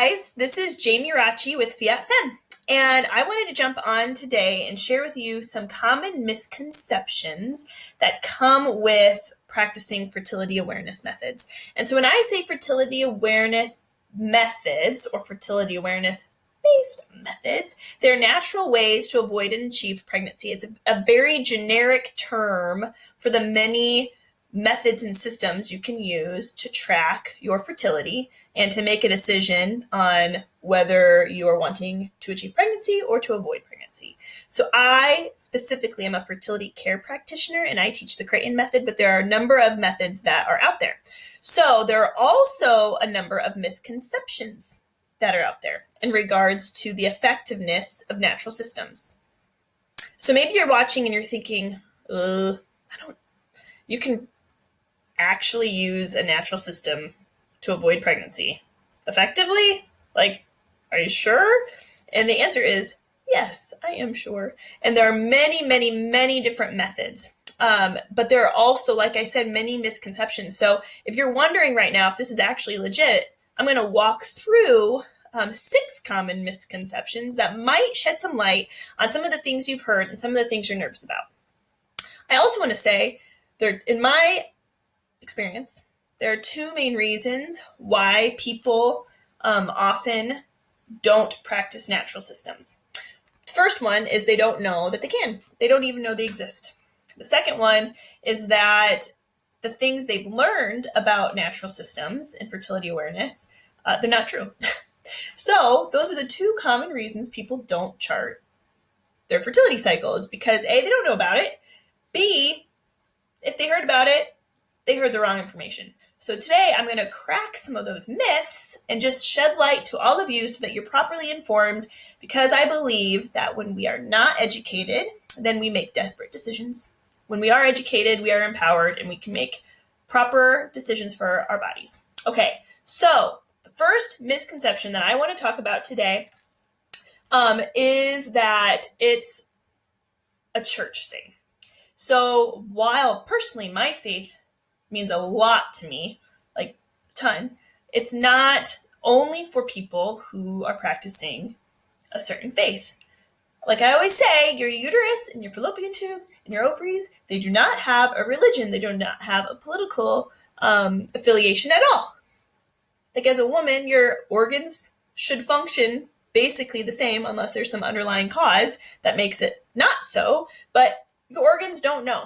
guys, this is Jamie Rachi with Fiat Femme, and I wanted to jump on today and share with you some common misconceptions that come with practicing fertility awareness methods. And so when I say fertility awareness methods or fertility awareness based methods, they're natural ways to avoid and achieve pregnancy. It's a very generic term for the many methods and systems you can use to track your fertility and to make a decision on whether you are wanting to achieve pregnancy or to avoid pregnancy. So I specifically am a fertility care practitioner and I teach the Creighton method, but there are a number of methods that are out there. So there are also a number of misconceptions that are out there in regards to the effectiveness of natural systems. So maybe you're watching and you're thinking, you can actually use a natural system to avoid pregnancy effectively? Like, are you sure? And the answer is yes, I am sure. And there are many, many, many different methods. But there are also, like I said, many misconceptions. So if you're wondering right now if this is actually legit, I'm going to walk through 6 common misconceptions that might shed some light on some of the things you've heard and some of the things you're nervous about. I also want to say, in my experience, there are 2 main reasons why people often don't practice natural systems. The first one is they don't know that they can. They don't even know they exist. The second one is that the things they've learned about natural systems and fertility awareness, they're not true. So those are the 2 common reasons people don't chart their fertility cycles, because A, they don't know about it. B, if they heard about it, they heard the wrong information. So today I'm going to crack some of those myths and just shed light to all of you so that you're properly informed, because I believe that when we are not educated, then we make desperate decisions. When we are educated, we are empowered and we can make proper decisions for our bodies. Okay, so the first misconception that I want to talk about today is that it's a church thing. So while personally my faith means a lot to me, like a ton, it's not only for people who are practicing a certain faith. Like I always say, your uterus and your fallopian tubes and your ovaries, they do not have a religion. They do not have a political affiliation at all. Like as a woman, your organs should function basically the same unless there's some underlying cause that makes it not so, but your organs don't know.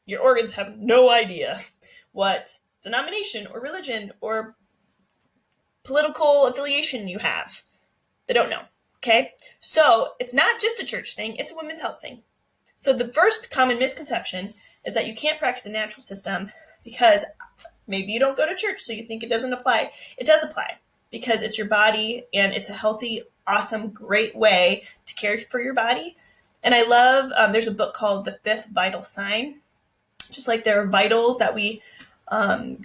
Your organs have no idea what denomination or religion or political affiliation you have. They don't know, okay? So it's not just a church thing, it's a women's health thing. So the first common misconception is that you can't practice a natural system because maybe you don't go to church, so you think it doesn't apply. It does apply because it's your body and it's a healthy, awesome, great way to care for your body. And I love, there's a book called The Fifth Vital Sign. Just like there are vitals that we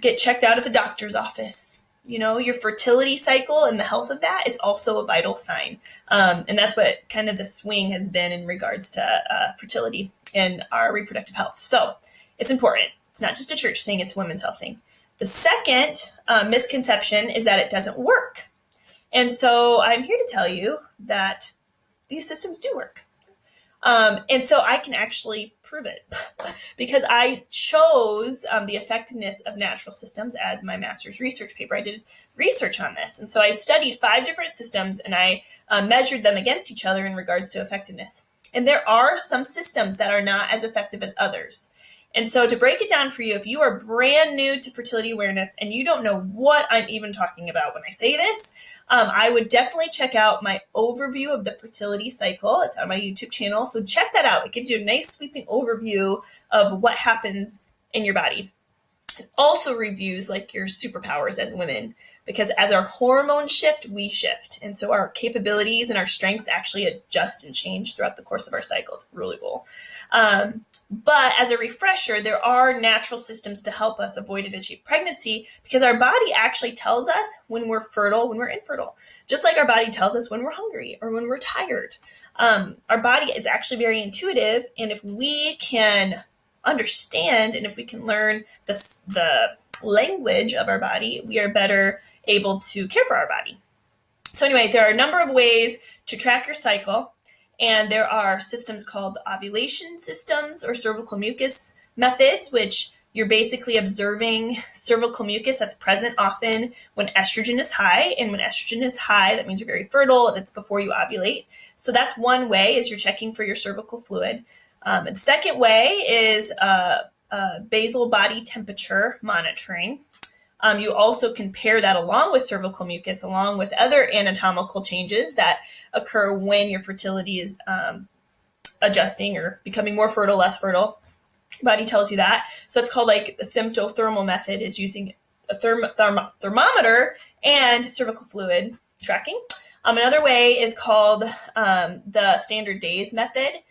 get checked out at the doctor's office. You know, your fertility cycle and the health of that is also a vital sign. And that's what kind of the swing has been in regards to fertility and our reproductive health. So it's important. It's not just a church thing, it's a women's health thing. The second misconception is that it doesn't work. And so I'm here to tell you that these systems do work. And so I can actually prove it because I chose the effectiveness of natural systems as my master's research paper. I did research on this. And so I studied 5 different systems and I measured them against each other in regards to effectiveness. And there are some systems that are not as effective as others. And so to break it down for you, if you are brand new to fertility awareness and you don't know what I'm even talking about when I say this, I would definitely check out my overview of the fertility cycle. It's on my YouTube channel. So check that out. It gives you a nice sweeping overview of what happens in your body. It also reviews like your superpowers as women, because as our hormones shift, we shift. And so our capabilities and our strengths actually adjust and change throughout the course of our cycle. It's really cool. But as a refresher, there are natural systems to help us avoid and achieve pregnancy because our body actually tells us when we're fertile, when we're infertile, just like our body tells us when we're hungry or when we're tired. Our body is actually very intuitive. And if we can understand and if we can learn the language of our body, we are better able to care for our body. So anyway, there are a number of ways to track your cycle, and there are systems called ovulation systems or cervical mucus methods, which you're basically observing cervical mucus that's present often when estrogen is high. And when estrogen is high, that means you're very fertile and it's before you ovulate. So that's one way, is you're checking for your cervical fluid. And the second way is basal body temperature monitoring. You also can pair that along with cervical mucus, along with other anatomical changes that occur when your fertility is adjusting or becoming more fertile, less fertile. Your body tells you that. So it's called like the symptothermal method, is using a thermometer and cervical fluid tracking. Another way is called the standard days method.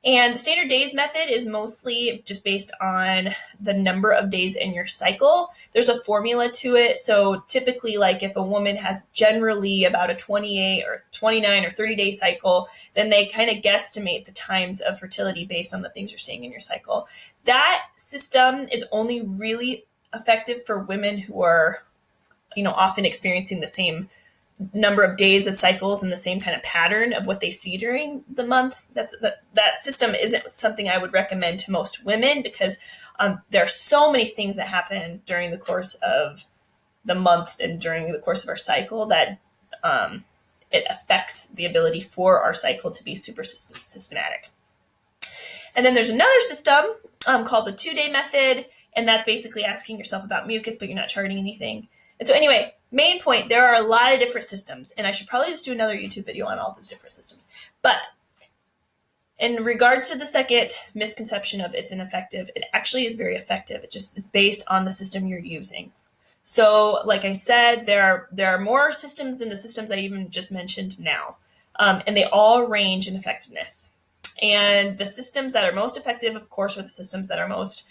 And the standard days method is mostly just based on the number of days in your cycle. There's a formula to it. So typically, like if a woman has generally about a 28 or 29 or 30-day cycle, then they kind of guesstimate the times of fertility based on the things you're seeing in your cycle. That system is only really effective for women who are, often experiencing the same number of days of cycles and the same kind of pattern of what they see during the month. That system isn't something I would recommend to most women, because there are so many things that happen during the course of the month and during the course of our cycle that it affects the ability for our cycle to be super systematic. And then there's another system called the 2-day method, and that's basically asking yourself about mucus, but you're not charting anything. And so anyway, main point, there are a lot of different systems, and I should probably just do another YouTube video on all those different systems. But in regards to the second misconception of it's ineffective, it actually is very effective. It just is based on the system you're using. So like I said, there are more systems than the systems I even just mentioned now, and they all range in effectiveness. And the systems that are most effective, of course, are the systems that are most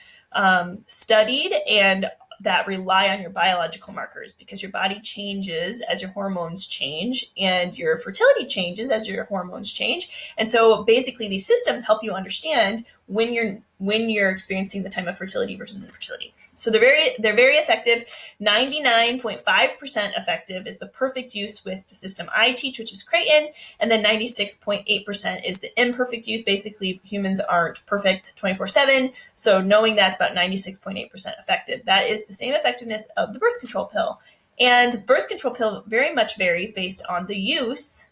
studied and that rely on your biological markers, because your body changes as your hormones change and your fertility changes as your hormones change. And so basically these systems help you understand when you're experiencing the time of fertility versus infertility. So they're very effective. 99.5% effective is the perfect use with the system I teach, which is Creighton, and then 96.8% is the imperfect use. Basically, humans aren't perfect 24/7, so knowing that's about 96.8% effective. That is the same effectiveness of the birth control pill. And the birth control pill very much varies based on the use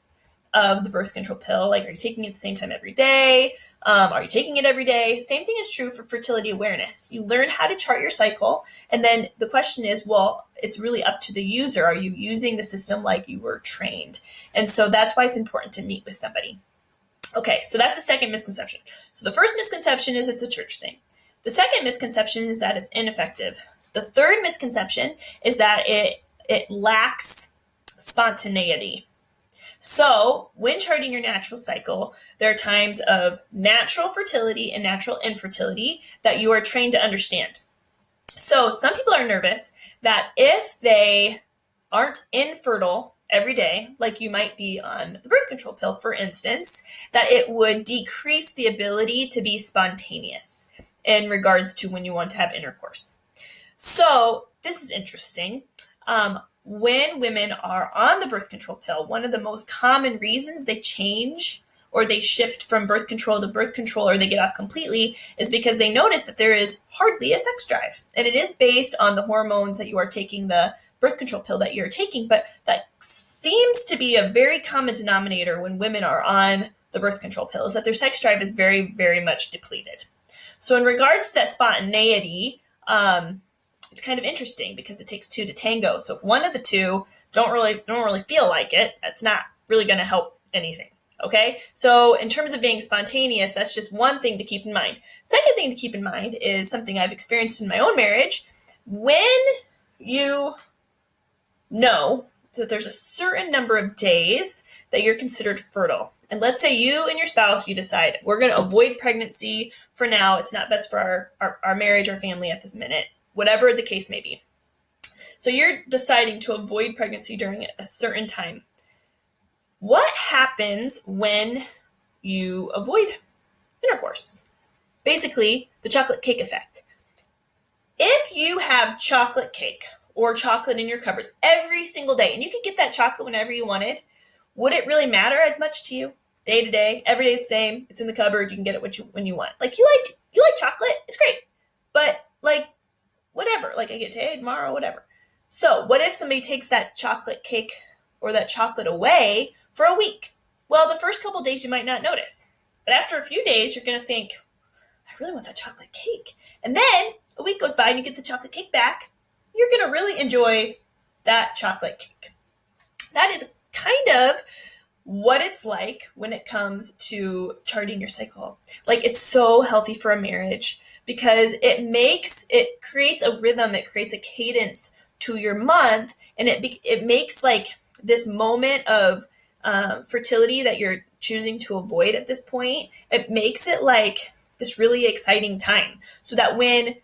of the birth control pill. Like, are you taking it at the same time every day? Are you taking it every day? Same thing is true for fertility awareness. You learn how to chart your cycle. And then the question is, well, it's really up to the user. Are you using the system like you were trained? And so that's why it's important to meet with somebody. Okay, so that's the second misconception. So the first misconception is it's a church thing. The second misconception is that it's ineffective. The third misconception is that it lacks spontaneity. So when charting your natural cycle, there are times of natural fertility and natural infertility that you are trained to understand. So some people are nervous that if they aren't infertile every day, like you might be on the birth control pill, for instance, that it would decrease the ability to be spontaneous in regards to when you want to have intercourse. So this is interesting. When women are on the birth control pill, one of the most common reasons they change or they shift from birth control to birth control, or they get off completely, is because they notice that there is hardly a sex drive. And it is based on the hormones that you are taking, the birth control pill that you're taking, but that seems to be a very common denominator when women are on the birth control pill, is that their sex drive is very, very much depleted. So in regards to that spontaneity, it's kind of interesting because it takes two to tango. So if one of the two don't really feel like it, that's not really going to help anything. Okay. So in terms of being spontaneous, that's just one thing to keep in mind. Second thing to keep in mind is something I've experienced in my own marriage. When you know that there's a certain number of days that you're considered fertile, and let's say you and your spouse, you decide we're going to avoid pregnancy for now. It's not best for our marriage, our family at this minute, whatever the case may be. So you're deciding to avoid pregnancy during a certain time. What happens when you avoid intercourse? Basically, the chocolate cake effect. If you have chocolate cake or chocolate in your cupboards every single day, and you could get that chocolate whenever you wanted, would it really matter as much to you? Day to day, every day's the same. It's in the cupboard. You can get it when you want. Like you like chocolate. It's great, but like whatever. Like I get today, tomorrow, whatever. So what if somebody takes that chocolate cake or that chocolate away for a week? Well, the first couple of days you might not notice, but after a few days, you're gonna think, I really want that chocolate cake. And then a week goes by and you get the chocolate cake back. You're gonna really enjoy that chocolate cake. That is kind of what it's like when it comes to charting your cycle. Like it's so healthy for a marriage because it creates a rhythm, it creates a cadence to your month, and it makes like this moment of fertility that you're choosing to avoid at this point. It makes it like this really exciting time, so that when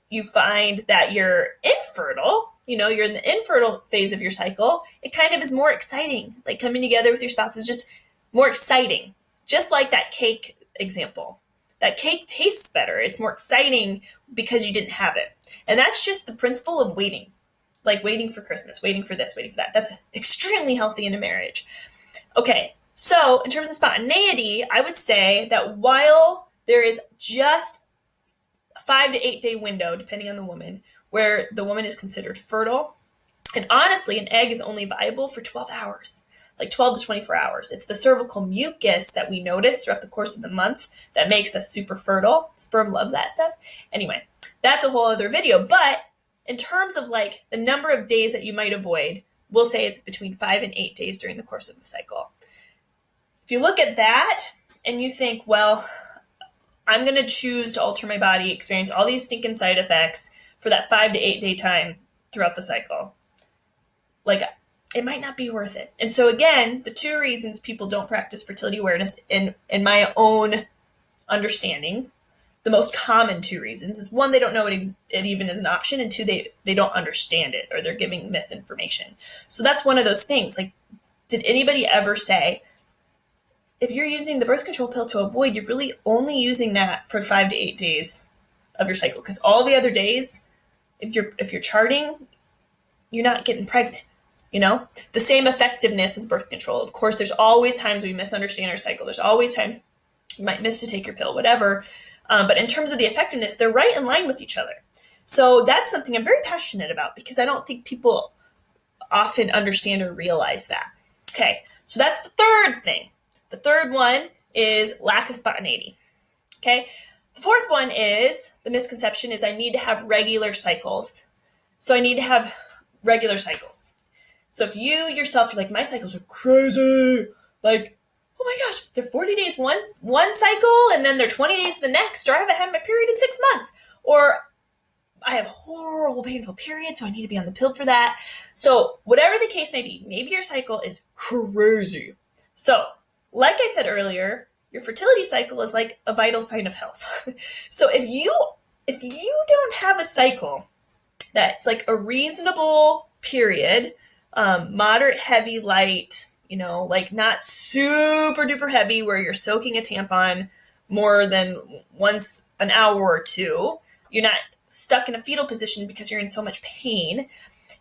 you find that you're infertile, you're in the infertile phase of your cycle, it kind of is more exciting. Like coming together with your spouse is just more exciting. Just like that cake example. That cake tastes better. It's more exciting because you didn't have it. And that's just the principle of waiting. Like waiting for Christmas, waiting for this, waiting for that. That's extremely healthy in a marriage. Okay, so in terms of spontaneity, I would say that while there is just a 5 to 8 day window, depending on the woman, where the woman is considered fertile. And honestly, an egg is only viable for 12 hours, like 12 to 24 hours. It's the cervical mucus that we notice throughout the course of the month that makes us super fertile. Sperm love that stuff. Anyway, that's a whole other video. But in terms of like the number of days that you might avoid, we'll say it's between 5 and 8 days during the course of the cycle. If you look at that and you think, well, I'm going to choose to alter my body, experience all these stinking side effects for that 5 to 8 day time throughout the cycle. Like, it might not be worth it. And so again, the two reasons people don't practice fertility awareness in my own understanding, the most common two reasons is one, they don't know it even is an option, and two, they don't understand it or they're giving misinformation. So that's one of those things. Like, did anybody ever say, if you're using the birth control pill to avoid, you're really only using that for 5 to 8 days of your cycle? Because all the other days, if you're charting, you're not getting pregnant. The same effectiveness as birth control. Of course, there's always times we misunderstand our cycle. There's always times you might miss to take your pill, whatever. But in terms of the effectiveness, they're right in line with each other. So that's something I'm very passionate about because I don't think people often understand or realize that. Okay, so that's the third thing. The third one is lack of spontaneity. Okay, the fourth one is, the misconception is I need to have regular cycles. So I need to have regular cycles. So if you yourself, you're like, my cycles are crazy. Like, oh my gosh, they're 40 days one cycle and then they're 20 days the next, or I haven't had my period in 6 months, or I have horrible painful periods, so I need to be on the pill for that. So whatever the case may be, maybe your cycle is crazy. So like I said earlier, your fertility cycle is like a vital sign of health. So if you don't have a cycle that's like a reasonable period, moderate, heavy, light, like not super duper heavy where you're soaking a tampon more than once an hour or two, you're not stuck in a fetal position because you're in so much pain.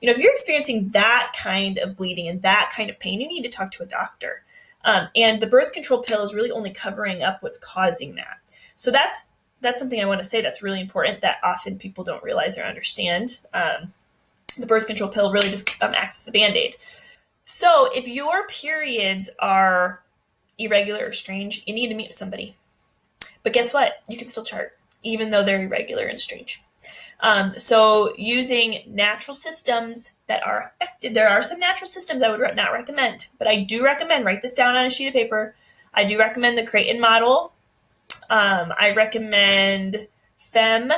If you're experiencing that kind of bleeding and that kind of pain, you need to talk to a doctor. And the birth control pill is really only covering up what's causing that. So that's something I want to say that's really important that often people don't realize or understand. The birth control pill really just acts as a Band-Aid. So if your periods are irregular or strange, you need to meet somebody. But guess what? You can still chart, even though they're irregular and strange. So using natural systems that are affected, there are some natural systems I would not recommend, but I do recommend, write this down on a sheet of paper. I do recommend the Creighton model. I recommend FEM.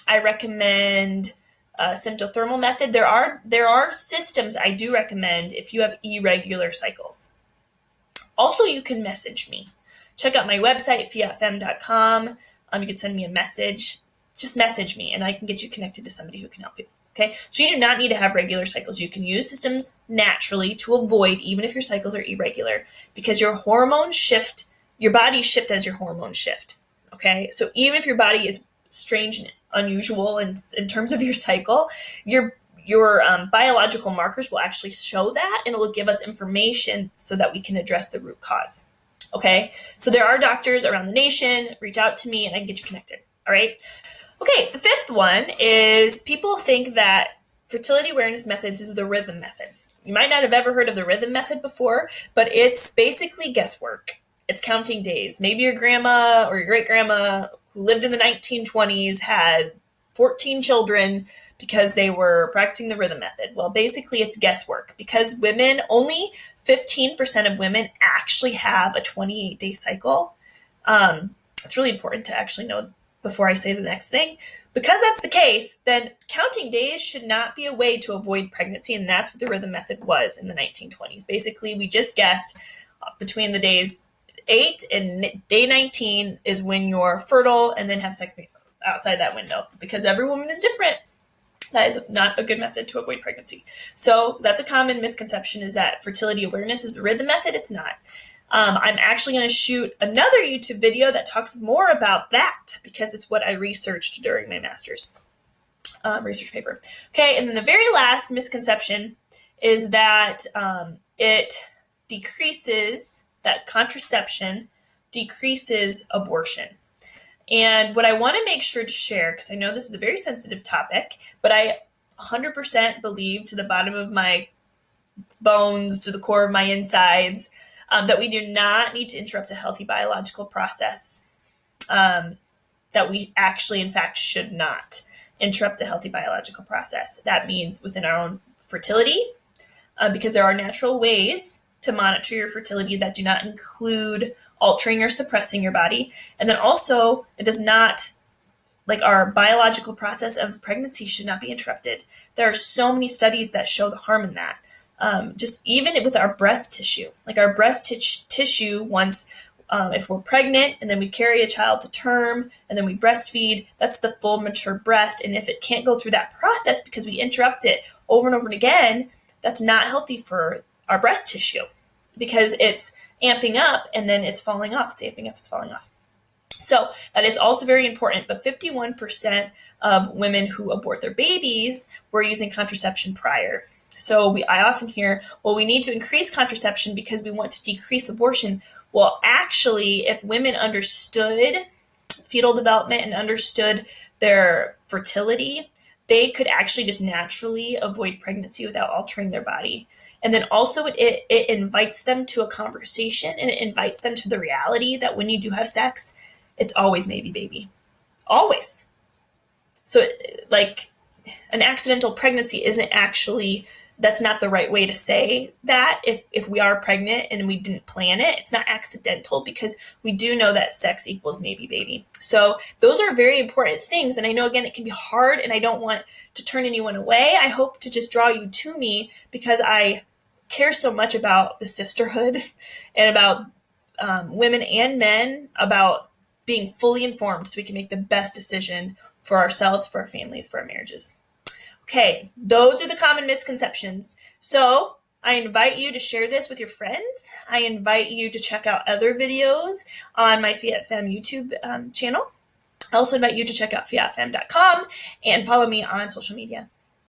I recommend symptothermal method. There are systems I do recommend if you have irregular cycles. Also, you can message me. Check out my website, fiatfem.com. You can send me a message. Just message me and I can get you connected to somebody who can help you. Okay. So you do not need to have regular cycles. You can use systems naturally to avoid, even if your cycles are irregular, because your hormones shift, your body shift as your hormones shift. Okay. So even if your body is strange and unusual in terms of your cycle, your your biological markers will actually show that, and it will give us information so that we can address the root cause. Okay, so there are doctors around the nation. Reach out to me and I can get you connected. All right. Okay, the fifth one is people think that fertility awareness methods is the rhythm method. You might not have ever heard of the rhythm method before, but it's basically guesswork. It's counting days. Maybe your grandma or your great grandma who lived in the 1920s had 14 children because they were practicing the rhythm method. Well, basically it's guesswork because only 15% of women actually have a 28-day cycle. It's really important to actually know before I say the next thing. Because that's the case, then counting days should not be a way to avoid pregnancy, and that's what the rhythm method was in the 1920s. Basically, we just guessed between the days 8 and day 19 is when you're fertile, and then have sex outside that window. Because every woman is different, that is not a good method to avoid pregnancy. So that's a common misconception, is that fertility awareness is a rhythm method. It's not. I'm actually going to shoot another YouTube video that talks more about that because it's what I researched during my master's research paper. Okay, and then the very last misconception is that that contraception decreases abortion. And what I want to make sure to share, because I know this is a very sensitive topic, but I 100% believe to the bottom of my bones, to the core of my insides, that we do not need to interrupt a healthy biological process, that we actually, in fact, should not interrupt a healthy biological process. That means within our own fertility, because there are natural ways to monitor your fertility that do not include altering or suppressing your body. And then also, it does not, like, our biological process of pregnancy should not be interrupted. There are so many studies that show the harm in that. Just even with our breast tissue, like our breast tissue, once, if we're pregnant and then we carry a child to term and then we breastfeed, that's the full mature breast. And if it can't go through that process because we interrupt it over and over and again, that's not healthy for our breast tissue because it's amping up and then it's falling off. It's amping up, it's falling off. So that is also very important. But 51% of women who abort their babies were using contraception prior. So I often hear, well, we need to increase contraception because we want to decrease abortion. Well, actually, if women understood fetal development and understood their fertility, they could actually just naturally avoid pregnancy without altering their body. And then also it invites them to a conversation, and it invites them to the reality that when you do have sex, it's always maybe baby. Always. So like an accidental pregnancy isn't actually, that's not the right way to say that. If we are pregnant and we didn't plan it, it's not accidental because we do know that sex equals maybe baby. So those are very important things. And I know, again, it can be hard and I don't want to turn anyone away. I hope to just draw you to me because I care so much about the sisterhood and about women and men, about being fully informed so we can make the best decision for ourselves, for our families, for our marriages. Okay, those are the common misconceptions. So I invite you to share this with your friends. I invite you to check out other videos on my Fiat Femme YouTube channel. I also invite you to check out fiatfemme.com and follow me on social media.